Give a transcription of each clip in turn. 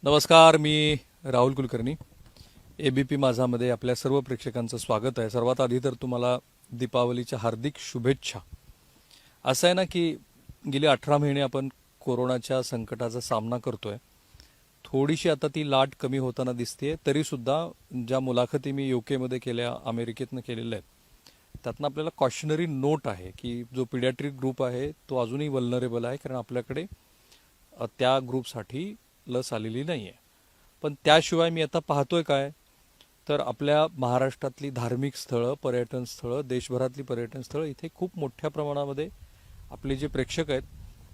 नमस्कार, मी राहुल कुलकर्णी. ABP माझामध्ये आपल्या सर्व प्रेक्षकांचं स्वागत आहे. सर्वात आधी तर तुम्हाला दीपावलीच्या हार्दिक शुभेच्छा. असं आहे ना की गेली 18 महिने आपण कोरोनाच्या संकटाचा सामना करतोय. थोडीशी आता ती लाट कमी होताना दिसते. तरीसुद्धा ज्या मुलाखती मी UK मध्ये केल्या, अमेरिकेतनं केलेल्या आहेत, त्यातनं आपल्याला कॉशनरी नोट आहे की जो पिडियाट्रिक ग्रुप आहे तो अजूनही वल्नरेबल आहे, कारण आपल्याकडे त्या ग्रुपसाठी लस आलेली नाही आहे. पण त्याशिवाय मी आता पाहतोय काय, तर आपल्या महाराष्ट्रातली धार्मिक स्थळं, पर्यटन स्थळं, देशभरातली पर्यटन स्थळं, इथे खूप मोठ्या प्रमाणामध्ये आपले जे प्रेक्षक आहेत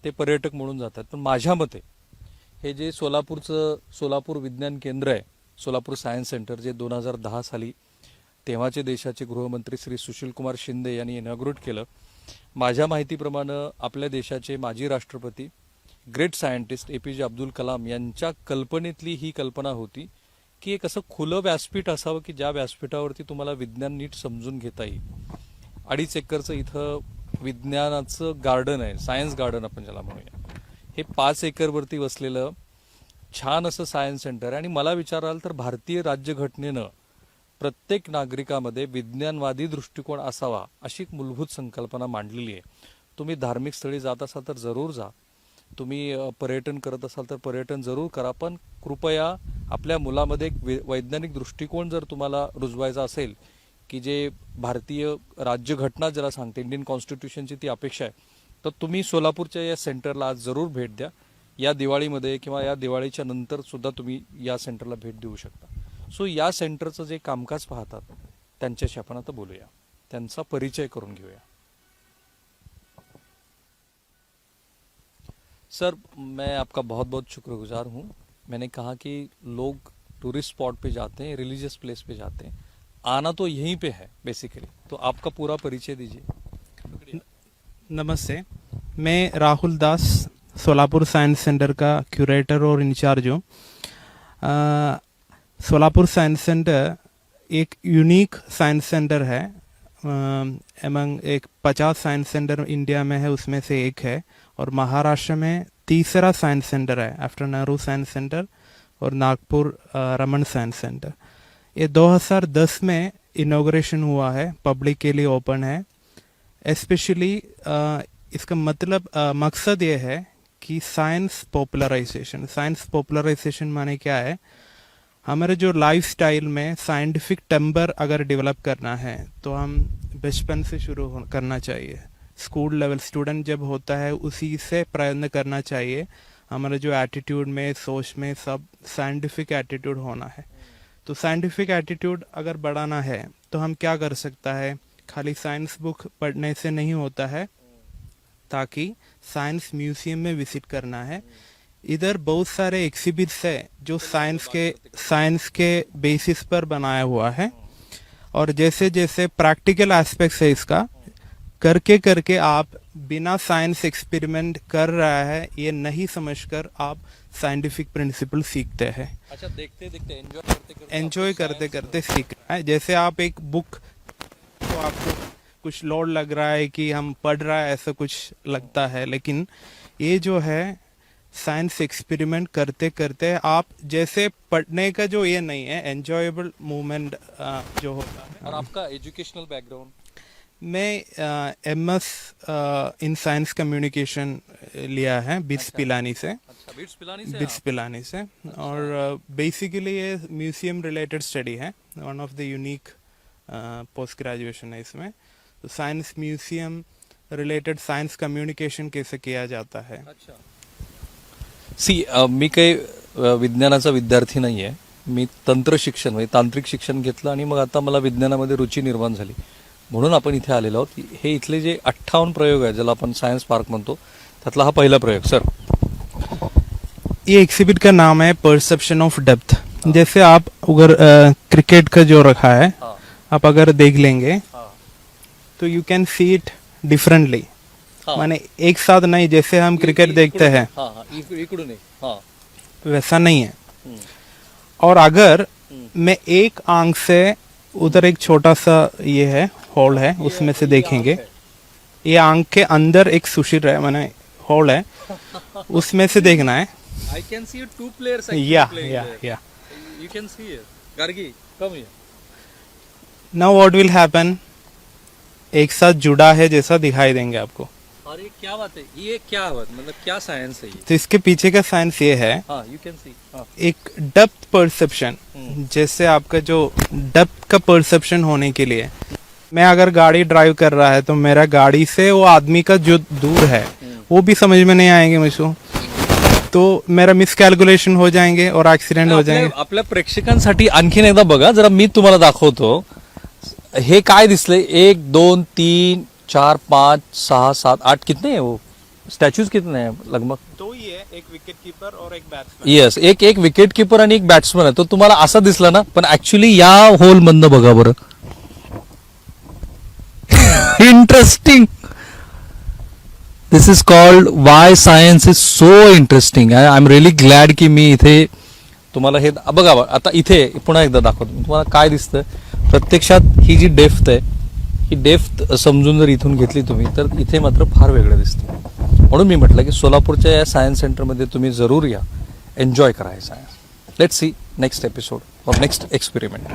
ते पर्यटक म्हणून जातात. पण माझ्या मते हे जे सोलापूर विज्ञान केंद्र आहे, सोलापूर सायन्स सेंटर, जे 2010 साली तेव्हाचे देशाचे गृहमंत्री श्री सुशीलकुमार शिंदे यांनी इनॉग्रेट केलं. माझ्या माहितीप्रमाणे आपल्या देशाचे माजी राष्ट्रपती, great scientist APJ Abdul Kalam यांच्या कल्पनेतली ही कल्पना होती की एक असं खुलं व्यासपीठ असावं की ज्या व्यासपीठावरती तुम्हाला विज्ञान नीट समजून घेता येईल. 2.5 एकरचं इथं विज्ञानाचं गार्डन आहे, सायन्स गार्डन आपण ज्याला म्हणूया. हे 5 एकरवरती वसलेलं छान असं सायन्स सेंटर आहे. आणि मला विचाराल तर भारतीय राज्यघटनेनं प्रत्येक नागरिकामध्ये विज्ञानवादी दृष्टिकोन असावा अशी एक मूलभूत संकल्पना मांडलेली आहे. तुम्ही धार्मिक स्थळी जात असाल तर जरूर जा, तुम्ही पर्यटन करत असाल तर पर्यटन जरूर करा, पण कृपया आपल्या मुलामध्ये एक वैज्ञानिक दृष्टिकोन जर तुम्हाला रुजवायचा असेल की जे भारतीय राज्यघटना ज्याला सांगते, इंडियन कॉन्स्टिट्यूशनची ती अपेक्षा आहे, तर तुम्ही सोलापूरच्या या सेंटरला आज जरूर भेट द्या. या दिवाळीमध्ये किंवा या दिवाळीच्या नंतर सुद्धा तुम्ही या सेंटरला भेट देऊ शकता. सो या सेंटरचं जे कामकाज पाहतात त्यांच्याशी आपण आता बोलूया, त्यांचा परिचय करून घेऊया. सर, मैं आपका बहुत बहुत शुक्रगुजार हूँ. मैंने कहा कि लोग टूरिस्ट स्पॉट पे जाते हैं, रिलीजियस प्लेस पे जाते हैं, आना तो यहीं पे है बेसिकली. तो आपका पूरा परिचय दीजिए. नमस्ते, मैं राहुल दास सोलापुर साइंस सेंटर का क्यूरेटर और इंचार्ज हूँ. सोलापुर साइंस सेंटर एक यूनिक साइंस सेंटर है. एमंग एक 50 साइंस सेंटर इंडिया में है, उसमें से एक है. और महाराष्ट्र में तीसरा साइंस सेंटर है आफ्टर नेहरू साइंस सेंटर और नागपुर रमन साइंस सेंटर. ये 2010 में इनॉग्रेशन हुआ है, पब्लिक के लिए ओपन है. स्पेशली इसका मतलब मकसद ये है कि साइंस पॉपुलराइजेशन माने क्या है, हमारे जो लाइफस्टाइल में साइंटिफिक टेम्पर अगर डेवलप करना है तो हम बचपन से शुरू करना चाहिए. स्कूल लेवल स्टूडेंट जब होता है उसी से प्रयत्न करना चाहिए. हमारा जो एटीट्यूड में, सोच में सब साइंटिफिक एटीट्यूड होना है. तो साइंटिफिक एटीट्यूड अगर बढ़ाना है तो हम क्या कर सकता है, खाली साइंस बुक पढ़ने से नहीं होता है. ताकि साइंस म्यूजियम में विजिट करना है. इधर बहुत सारे एग्जिबिट्स है जो साइंस के बेसिस पर बनाया हुआ है. और जैसे जैसे प्रैक्टिकल एस्पेक्ट्स है इसका, करके करके आप बिना साइंस एक्सपेरिमेंट कर रहा है ये नहीं समझकर आप साइंटिफिक प्रिंसिपल सीखते हैं. अच्छा, देखते देखते एंजॉय करते करते सीख रहा है. जैसे आप एक बुक, तो आपको कुछ लोड लग रहा है कि हम पढ़ रहा है ऐसा कुछ लगता है, लेकिन ये जो है साइंस एक्सपेरिमेंट करते करते आप जैसे पढ़ने का जो ये नहीं है, एंजॉयबल मूवमेंट जो होता है. और आपका एजुकेशनल बैकग्राउंड? मैं MS इन साइंस कम्युनिकेशन लिया है बिट्स पिलानी से. अच्छा, बिट्स पिलानी से. और बेसिकली ये म्यूजियम रिलेटेड स्टडी है, one of the unique post graduation है इसमें. तो science museum related science communication कैसे किया जाता है. अच्छा, मी काही विज्ञानाचा विद्यार्थी नाही आहे. मी तंत्र शिक्षण म्हणजे तांत्रिक शिक्षण घेतलं आणि मग आता मला विज्ञानामध्ये रुची निर्माण झाली, म्हणून आपण इथे आलेलो आहोत. हे इथले जे 58 प्रयोग आहे, ज्याला आपण सायन्स पार्क म्हणतो, त्यातला हा पहिला प्रयोग. सर, ये एग्जिबिट का नाम है परसेप्शन ऑफ डेप्थ. जैसे आप अगर क्रिकेट का जो रखा है, आप अगर देख लेंगे तो you can see it differently. माने एक साथ नहीं, जैसे हम क्रिकेट देखते हैं वैसा नहीं है. और अगर मैं एक आंख से उधर एक छोटा सा ये है होल है, उसमें से देखेंगे, ये आंख के अंदर एक सुशिर है, माने होल है, उसमें से देखना है. I can see two players actually Yeah, playing yeah, there. yeah. You can see it. Gargi, come here. Now what will happen? एक साथ जुड़ा है जैसा दिखाई देंगे आपको. और ये क्या बात है? ये क्या बात मतलब क्या साइंस है ये? तो इसके पीछे का साइंस ये है, हाँ, you can see. हाँ. एक डेप्थ परसेप्शन. जैसे आपका जो डेप्थ का परसेप्शन होने के लिए, मैं अगर गाड़ी ड्राइव कर रहा है तो मेरा गाड़ी से वो आदमी का जो दूर है वो भी समझ में नहीं आएंगे मुझको, तो मेरा मिसकॅल्क्युलेशन हो जाएंगे और ऍक्सिडेंट हो जाएंगे. आपल्या प्रेक्षकांसाठी आणखीन एकदा बघा जरा, मी तुम्हाला दाखवतो. हे काय दिसले? 1 2 3 4 5 6 7 8 कितने हैं वो स्टॅच्यूज कितने हैं लगभग? तो ही है, एक विकेट कीपर और एक बैट्समैन. येस, एक विकेट कीपर आणि एक बॅट्समन आहे. तो तुम्हाला असा दिसला ना, पण ऍक्च्युली या होल मधनं बघा बरं. Interesting. This is called Y science is so interesting. I am really glad की मी इथे तुम्हाला हे बघा. आता इथे पुन्हा एकदा दाखवतो तुम्हाला काय दिसतं. प्रत्यक्षात ही जी डेफ्थ आहे, ही डेफ्थ समजून जर इथून घेतली तुम्ही तर इथे मात्र फार वेगळं दिसतं. म्हणून मी म्हटलं की सोलापूरच्या या सायन्स सेंटरमध्ये तुम्ही जरूर या, एन्जॉय करा हे science. Let's see next episode और नेक्स्ट एक्सपेरिमेंट.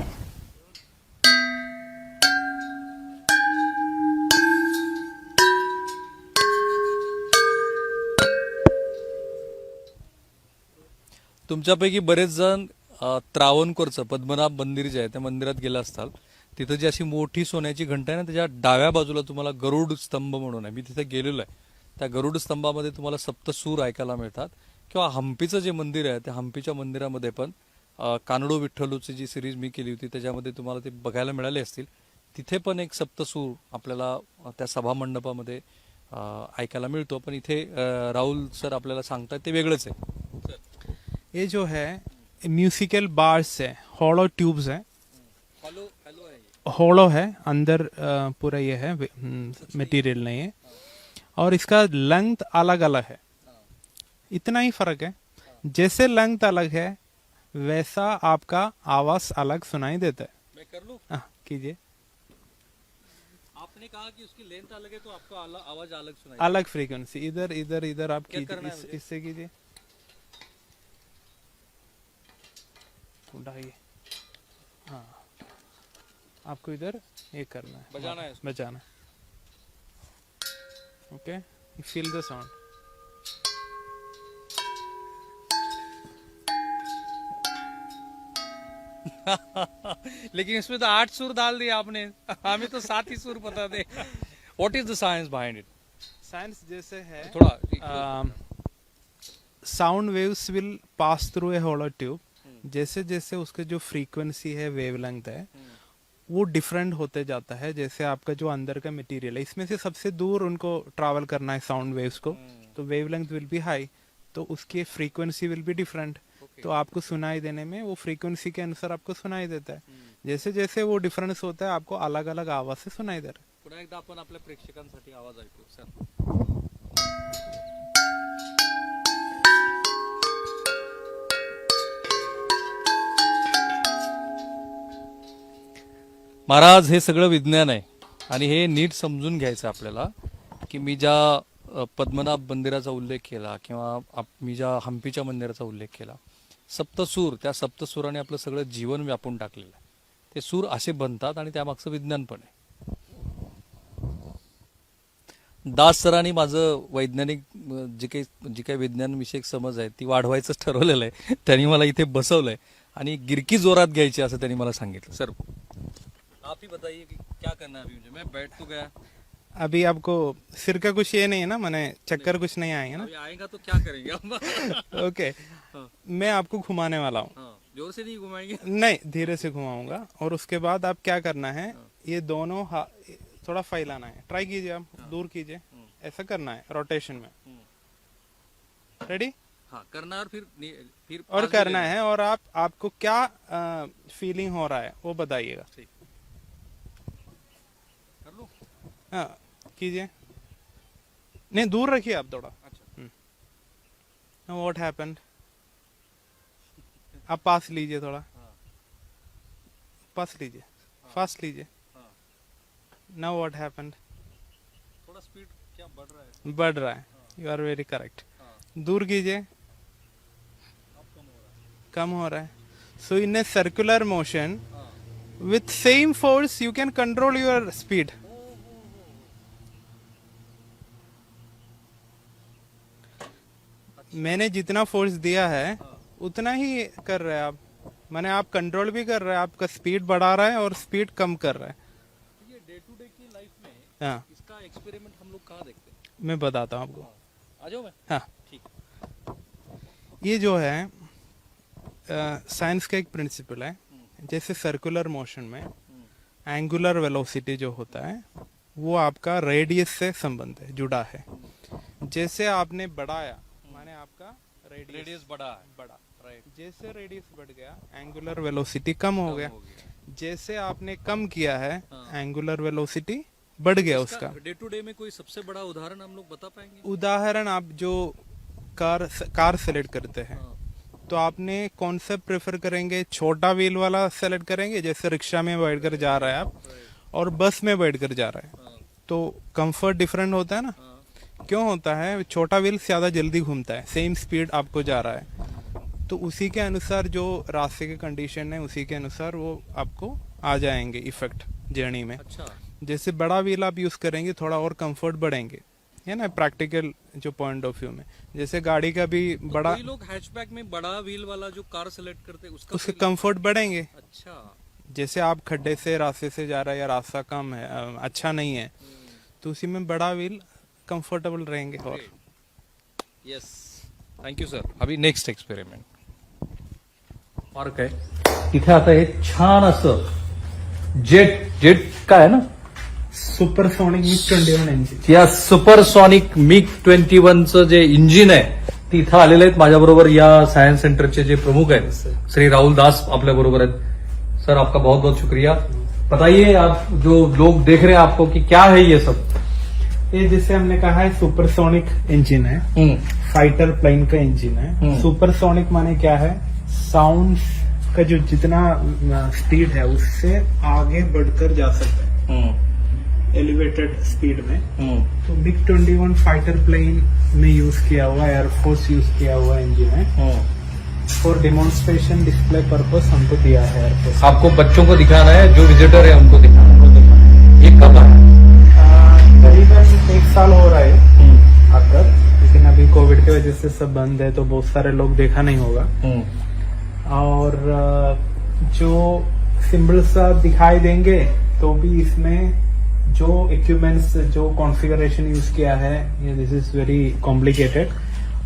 तुमच्यापैकी बरेच जण त्रावणकोरचं पद्मनाभ मंदिर जे आहे त्या मंदिरात गेला असताल. तिथं जी अशी मोठी सोन्याची घंटा आहे ना, त्याच्या डाव्या बाजूला तुम्हाला गरुड स्तंभ म्हणून आहे. मी तिथे गेलेलो आहे. त्या गरुड स्तंभामध्ये तुम्हाला सप्तसूर ऐकायला मिळतात. किंवा हम्पीचं जे मंदिर आहे त्या हम्पीच्या मंदिरामध्ये पण कानडो विठ्ठलूची जी सिरीज मी केली होती त्याच्यामध्ये तुम्हाला ते बघायला मिळाले असतील. तिथे पण एक सप्तसूर आपल्याला त्या सभा मंडपामध्ये ऐकायला मिळतो. पण इथे राहुल सर आपल्याला सांगतात ते वेगळंच आहे. ये जो है म्यूजिकल बार्स है, हॉलो ट्यूब्स है, हॉलो है अंदर, पूरा ये है, मटेरियल नहीं है. और इसका लेंथ अलग अलग है. इतना ही फर्क है. जैसे लेंथ अलग है वैसा आपका आवाज अलग सुनाई देता है. मैं कर लूं? कीजिए. आपने कहा कि उसकी लेंथ अलग है तो आपका आवाज अलग सुनाई. अलग फ्रीक्वेंसी. इधर इधर इधर आप क्या करना है कीजिए, मुझे? इससे कीजिए. उठाइए. हाँ, आपको इधर ये करना है, बजाना है इसको. बजाना. Okay, feel the sound. लेकिन इसमें तो 8 सुर डाल दिया आपने. हमें तो 7 ही सुर पता थे. What is the science behind it? Science जैसे है, थोड़ा sound waves will pass through a hollow tube. जैसे जैसे उसका जो फ्रीक्वेंसी है, वेवलेंथ है, वो डिफरेंट होते जाता है. जैसे आपका जो अंदर का मटेरियल है, इसमें से सबसे दूर उनको ट्रैवल करना है साउंड वेव्स को, तो वेवलेंथ विल बी हाई, तो उसकी फ्रीक्वेंसी विल बी डिफरेंट. तो आपको सुनाई देने में वो फ्रीक्वेंसी के अनुसार आपको सुनाई देता है. जैसे जैसे वो डिफरेंस होता है आपको अलग अलग आवाज से सुनाई दे रहा है. पुन्हा एकदा आपण आपल्या प्रेक्षकांसाठी आवाज ऐकू सर. महाराज, हे सगळं विज्ञान आहे आणि हे नीट समजून घ्यायचं आपल्याला की मी ज्या पद्मनाभ मंदिराचा उल्लेख केला किंवा मी ज्या हम्पीच्या मंदिराचा उल्लेख केला, सप्तसूर, त्या सप्तसुराने आपलं सगळं जीवन व्यापून टाकलेलं आहे. ते सूर असे बनतात आणि त्यामागचं विज्ञान पण आहे. दास सरांनी माझं वैज्ञानिक जी काही विज्ञानविषयक समज आहे ती वाढवायचं ठरवलेलं आहे. त्यांनी मला इथे बसवलंय आणि गिरकी जोरात घ्यायची असं त्यांनी मला सांगितलं. सर आप ही बताइए कि क्या करना है अभी मुझे. मैं बैठ तो गया. अभी आपको सिर का कुछ ये नहीं है ना, मैंने चक्कर कुछ नहीं आएंगे ना. अभी आएगा तो क्या करेंगे हम? ओके, मैं आपको घुमाने वाला हूँ. हाँ, जोर से नहीं घुमाएंगे. नहीं, धीरे से घुमाऊंगा. और उसके बाद आप क्या करना है, ये दोनों थोड़ा फैलाना है. ट्राई कीजिए, आप दूर कीजिए. ऐसा करना है रोटेशन में. रेडी? हाँ, करना है और फिर और पास भी करना लेना है. और आपको क्या फीलिंग हो रहा है वो बताइएगा. ठीक. कर लूं? हाँ, कीजिए. नहीं, दूर रखिए आप थोड़ा. अच्छा. What happened? आप पास लीजिए थोड़ा. हाँ. पास लीजिए. फास्ट लीजिए. हाँ. Now what happened? थोड़ा स्पीड क्या बढ़ रहा है? बढ़ रहा है. You are very correct. हाँ. दूर कीजिए. कम हो रहा है. So in a circular motion, with same force you can control your speed. मैंने जितना फोर्स दिया है उतना ही कर रहे हैं आप. माने आप कंट्रोल भी कर रहे हैं, आपका स्पीड बढ़ा रहा है और स्पीड कम कर रहा है. ये डे टू डे की लाइफ में हाँ, इसका एक्सपेरिमेंट हम लोग कहाँ देखते हैं? मैं बताता हूँ आपको. आ जाओ मैं. हाँ, ठीक. ये जो है साइंस का एक प्रिंसिपल है. जैसे सर्कुलर मोशन में एंगुलर वेलोसिटी जो होता है वो आपका रेडियस से संबंध है, जुड़ा है. जैसे आपने बढ़ाया माने आपका रेडियस बड़ा है. बढ़ा. राइट. जैसे रेडियस बढ़ गया एंगुलर वेलोसिटी कम हो गया. जैसे आपने कम किया है एंगुलर वेलोसिटी बढ़ गया उसका. डे टू डे में कोई सबसे बड़ा उदाहरण हम लोग बता पाएंगे? उदाहरण, आप जो कार सेलेक्ट करते हैं तो आपने कौन सा प्रेफर करेंगे? छोटा व्हील वाला सेलेक्ट करेंगे जैसे रिक्शा में बैठकर जा रहा है आप, और बस में बैठकर जा रहा है तो कंफर्ट डिफरेंट होता है ना. क्यों होता है? छोटा व्हील ज्यादा जल्दी घूमता है, सेम स्पीड आपको जा रहा है तो उसी के अनुसार जो रास्ते के कंडीशन है उसी के अनुसार वो आपको आ जाएंगे इफेक्ट जर्नी में. अच्छा. जैसे बड़ा व्हील आप यूज करेंगे थोड़ा और कंफर्ट बढ़ेंगे, है ना, प्रैक्टिकल जो पॉइंट ऑफ व्यू में. जैसे गाड़ी का भी बड़ा, कई लोग हैचबैक में बड़ा व्हील वाला जो कार सेलेक्ट करते हैं उसका उसके कंफर्ट बढ़ेंगे. अच्छा. जैसे आप खड्डे से रास्ते से जा रहे हैं या रास्ता कम है, अच्छा नहीं है, तो उसी में बड़ा व्हील कंफर्टेबल रहेंगे. और येस, थँक्यू सर. अभी नेक्स्ट एक्सपेरिमेंट मार्क आहे तिथे. आता हे छान असं जेट काय आहे ना, सुपरसोनिक मिग 21 इंजिन. या सुपरसॉनिक मिग 21चं जे इंजिन आहे ते इथं आलेले आहेत माझ्याबरोबर. या सायन्स सेंटरचे जे प्रमुख आहेत श्री राहुल दास आपल्या बरोबर आहेत. सर आपका बहुत बहुत शुक्रिया. बताइए आप जो लोग देख रहे हैं आपको कि क्या है ये सब? ये जैसे हमने कहा है सुपरसोनिक इंजन है, फाइटर प्लेन का इंजन है. सुपरसोनिक माने क्या है? साउंड का जो जितना स्पीड है उससे आगे बढ़कर जा सकता है एलिवेटेड स्पीड में. तो मिग 21 फाइटर प्लेन में यूज किया हुआ, एयरफोर्स यूज किया हुआ इंजन है. फॉर डेमोन्स्ट्रेशन डिस्प्ले पर्पस हमको दिया है एयरफोर्स. आपको बच्चों को दिखाना है, जो विजिटर है उनको दिखाना है. ये कब आया? करीबन 1 साल हो रहा है आकर, लेकिन अभी कोविड की वजह से सब बंद है तो बहुत सारे लोग देखा नहीं होगा. और जो सिंबल्स दिखाई देंगे तो भी इसमें जो इक्विपमेंट्स, जो कॉन्फ़िगरेशन यूज किया है, ये दिस इज वेरी कॉम्प्लिकेटेड.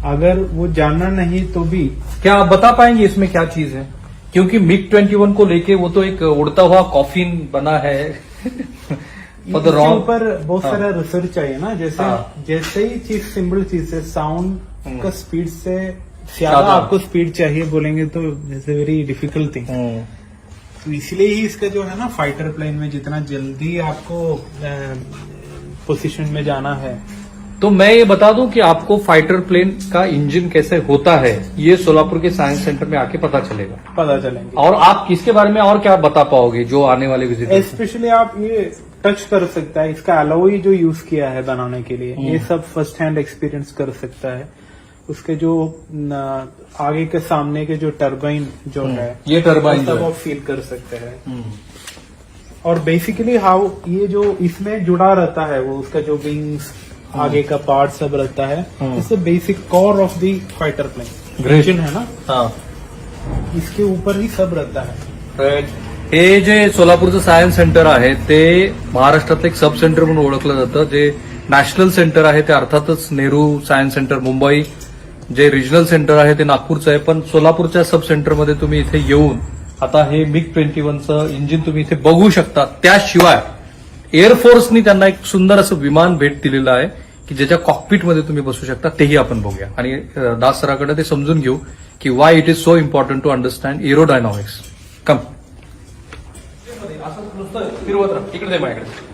अगर वो जानना नहीं तो भी क्या आप बता पाएंगे इसमें क्या चीज है? क्योंकि मिग 21 को लेके वो तो एक उड़ता हुआ कॉफिन बना है. इसके ऊपर बहुत सारा रिसर्च चाहिए ना. जैसे ही चीज सिंपल चीज है, साउंड का स्पीड से ज्यादा आपको स्पीड चाहिए बोलेंगे तो जैसे वेरी डिफिकल्ट थिंग. तो इसलिए ही इसका जो है ना फाइटर प्लेन में जितना जल्दी आपको पोजीशन में जाना है. तो मैं ये बता दूं कि आपको फाइटर प्लेन का इंजन कैसे होता है ये सोलापुर के साइंस सेंटर में आके पता चलेंगे. और आप किसके बारे में और क्या बता पाओगे जो आने वाले विजिटर? स्पेशली आप ये टच कर सकता है, इसका एलॉय जो यूज किया है बनाने के लिए, ये सब फर्स्ट हैंड एक्सपीरियंस कर सकता है. उसके जो आगे के सामने के जो टर्बाइन जो है, ये टर्बाइन सब आप फील कर सकते हैं. और बेसिकली हाउ ये जो इसमें जुड़ा रहता है वो उसका जो विंग्स आगे का पार्ट सब रहता है. It's the basic core of the fighter plane engine है ना. हाँ, इसके ऊपर ही सब रहता है. राईट. हे जे सोलापूरचं सायन्स सेंटर आहे ते महाराष्ट्रातलं एक सब सेंटर म्हणून ओळखलं जातं. जे नॅशनल सेंटर आहे ते अर्थातच नेहरू सायन्स सेंटर मुंबई, जे रिजनल सेंटर आहे ते नागपूरचं आहे. पण सोलापूरच्या सब सेंटरमध्ये तुम्ही इथे येऊन आता हे मिग 21चं इंजिन तुम्ही इथे बघू शकता. त्याशिवाय एअरफोर्सनी त्यांना एक सुंदर असं विमान भेट दिलेलं आहे की ज्याच्या कॉकपिटमध्ये तुम्ही बसू शकता. तेही आपण बघूया आणि दास सराकडे ते समजून घेऊ की why it is so important to understand aerodynamics. Come. असं नुसतं फिरवत राहा. इकडे दे माझ्याकडे.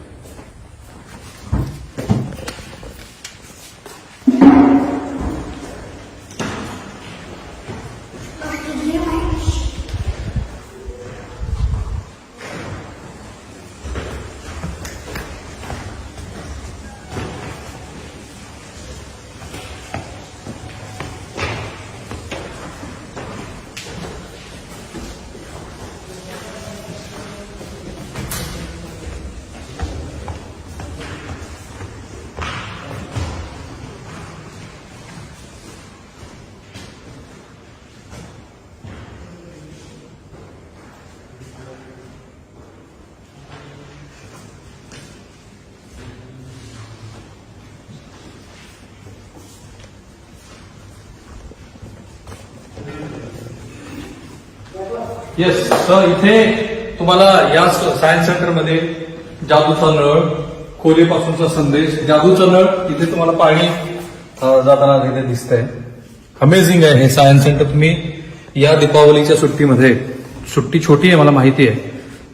येस तर इथे तुम्हाला या सायन्स सेंटरमध्ये जादूचा नळ, खोलीपासूनचा संदेश, जादूचा नळ, इथे तुम्हाला पाणी जाताना इथे दिसतंय. अमेझिंग आहे हे सायन्स सेंटर. तुम्ही या दीपावलीच्या सुट्टीमध्ये, सुट्टी छोटी आहे मला माहिती आहे,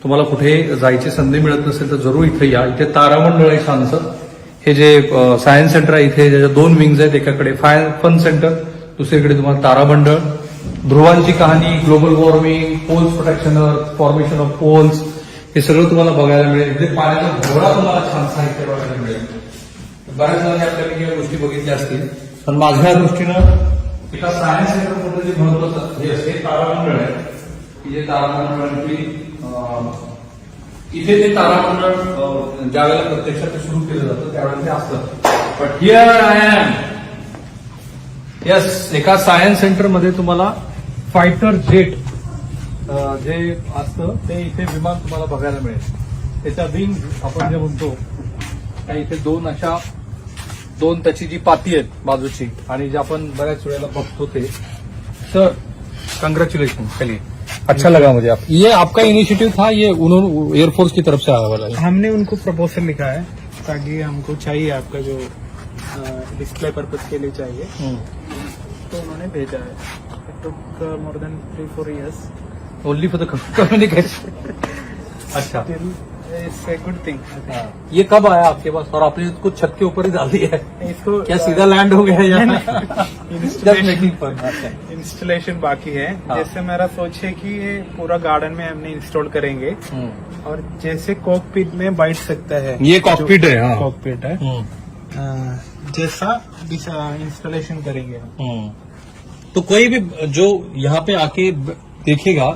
तुम्हाला कुठे जायची संधी मिळत नसेल तर जरूर इथे या. इथे तारामंडळ आहे छानसं. हे जे सायन्स सेंटर आहे इथे ज्याच्या 2 विंग्स आहेत, एकाकडे फन सेंटर, दुसरीकडे तुम्हाला तारामंडळ, ध्रुवांची कहाणी, global warming, poles protection, formation of poles, हे सगळं तुम्हाला बघायला मिळेल. इथे पाण्याचा घोडा तुम्हाला छान साहित्य बघायला मिळेल. बऱ्याच जणांनी आपल्याकडे या गोष्टी बघितल्या असतील, पण माझ्या दृष्टीनं एका सायन्स सेंटरमध्ये जे महत्वाचं हे तारामंडळ आहे की जे तारामंडळ इथे ते तारामंडळ ज्यावेळेला प्रत्यक्षात ते सुरू केलं जातं त्यावेळेला ते असतं. But here I am. Yes, एका सायन्स सेंटरमध्ये तुम्हाला फायटर जेट जे असतं ते इथे विमान तुम्हाला बघायला मिळेल. त्याच्या विंग आपण जे म्हणतो त्या इथे दोन त्याची जी पाती आहेत बाजूची आणि जे आपण बऱ्याच वेळेला बघतो ते. सर कंग्रेचुलेशन, चलिए अच्छा लगा मुझे. आप ये आपका इनिशिएटिव था, ये उन्होंने एयरफोर्स की तरफ से आया वाला है? हमने उनको प्रपोजल लिखा है ताकि हमको चाहिए आपका जो डिस्प्ले पर्पज के लिए चाहिए, तो उन्होंने भेजा है. It took more than 3-4 years. Only for the communication. अच्छा, इट्स ए गुड थिंग. ये कब आया आपके पास और आपने इसको छत के ऊपर ही डाल दिया है? इसको क्या सीधा लैंड हो गया या इंस्टॉलेशन बाकी है. हाँ. जैसे मेरा सोच है कि ये पूरा गार्डन में हमने इंस्टॉल करेंगे और जैसे कॉकपिट में बैठ सकता है. ये cockpit है, हाँ. कॉकपिट है. जैसा इंस्टॉलेशन करेंगे. तो कोई भी जो यहाँ पे आके देखेगा,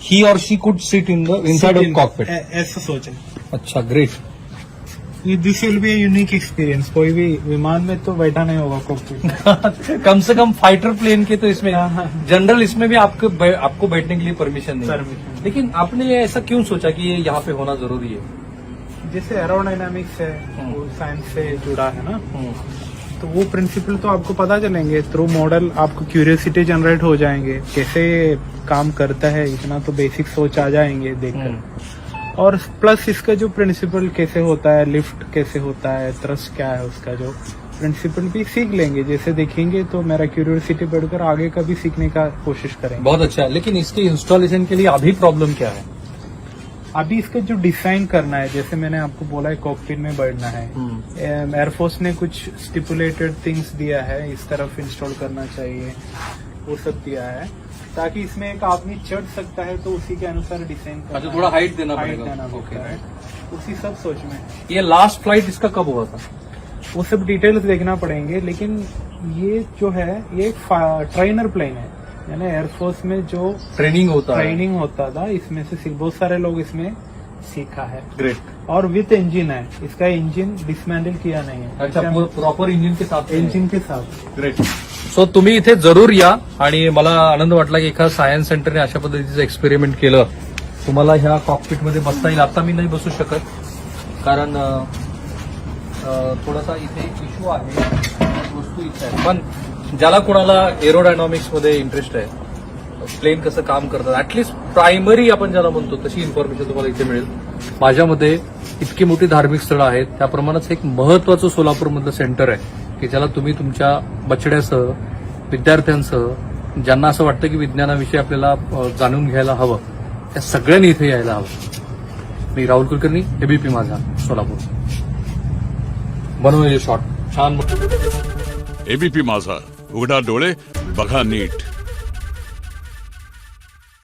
ही और she could sit in the inside of cockpit. ऐसा सोचे. अच्छा, great. This will be unique experience. कोई भी विमान में तो बैठा नहीं होगा कॉकपिट. कम से कम फाइटर प्लेन के तो इसमें, हाँ. जनरल इसमें भी आपको बैठने के लिए परमिशन नहीं है. Permission. लेकिन आपने ये ऐसा क्यों सोचा कि ये यहाँ पे होना जरूरी है? जैसे एरोडायनामिक्स है वो साइंस से जुड़ा है ना, तो वो प्रिंसिपल तो आपको पता चलेंगे थ्रू मॉडल. आपको क्यूरियोसिटी जनरेट हो जाएंगे कैसे काम करता है, इतना तो बेसिक सोच आ जाएंगे देखकर. और प्लस इसका जो प्रिंसिपल कैसे होता है, लिफ्ट कैसे होता है, थ्रस्ट क्या है, उसका जो प्रिंसिपल भी सीख लेंगे. जैसे देखेंगे तो मेरा क्यूरियोसिटी बढ़कर आगे का भी सीखने का कोशिश करेंगे. बहुत अच्छा है. लेकिन इसके इंस्टॉलेशन के लिए अभी प्रॉब्लम क्या है? अभी इसका जो डिजाइन करना है, जैसे मैंने आपको बोला है कॉकपिट में बैठना है, एयरफोर्स ने कुछ स्टिपुलेटेड थिंग्स दिया है, इस तरफ इंस्टॉल करना चाहिए, वो सब दिया है ताकि इसमें एक आदमी चढ़ सकता है तो उसी के अनुसार डिजाइन करना. अच्छा, थोड़ा हाइट देना हाइट पड़ेगा. देना पड़ता है. उसी सब सोच में ये लास्ट फ्लाइट इसका कब हुआ था? वो सब डिटेल्स देखना पड़ेंगे. लेकिन ये जो है ये एक ट्रेनर प्लेन है, यानी एयरफोर्स में जो ट्रेनिंग होता है. ट्रेनिंग होता था इसमें से बहुत सारे लोग इसमें सीखा है. ग्रेट. और विथ इंजन है, इसका इंजन डिसमेंटल किया नहीं है. अच्छा, प्रॉपर इंजिन के साथ. इंजिन के साथ. ग्रेट. सो तुम्ही इथे जरूर या. आणि मला आनंद वाटला की एका सायन्स सेंटरने अशा पद्धतीचं एक्सपेरिमेंट केलं. तुम्हाला ह्या कॉकपिटमध्ये बसता येईल. आता मी नाही बसू शकत कारण थोडासा इथे इश्यू आहे, वस्तू इथे आहे. पण ज्याला कोणाला एरोडायनॉमिक्स मध्ये इंटरेस्ट आहे, प्लेन कसं काम करतात, ऍटलिस्ट प्रायमरी आपण ज्याला म्हणतो तशी इन्फॉर्मेशन तुम्हाला इथे मिळेल. माझ्यामध्ये इतकी मोठी धार्मिक स्थळं आहेत, त्याप्रमाणेच एक महत्वाचं सोलापूरमधलं सेंटर आहे की ज्याला तुम्ही तुमच्या बछड्यासह, विद्यार्थ्यांसह, ज्यांना असं वाटतं की विज्ञानाविषयी आपल्याला जाणून घ्यायला हवं, त्या सगळ्यांनी इथे यायला हवं. मी राहुल कुलकर्णी, एबीपी माझा, सोलापूर. बनवलेले शॉट छान. एबीपी माझा, उघडा डोळे बघा नीट.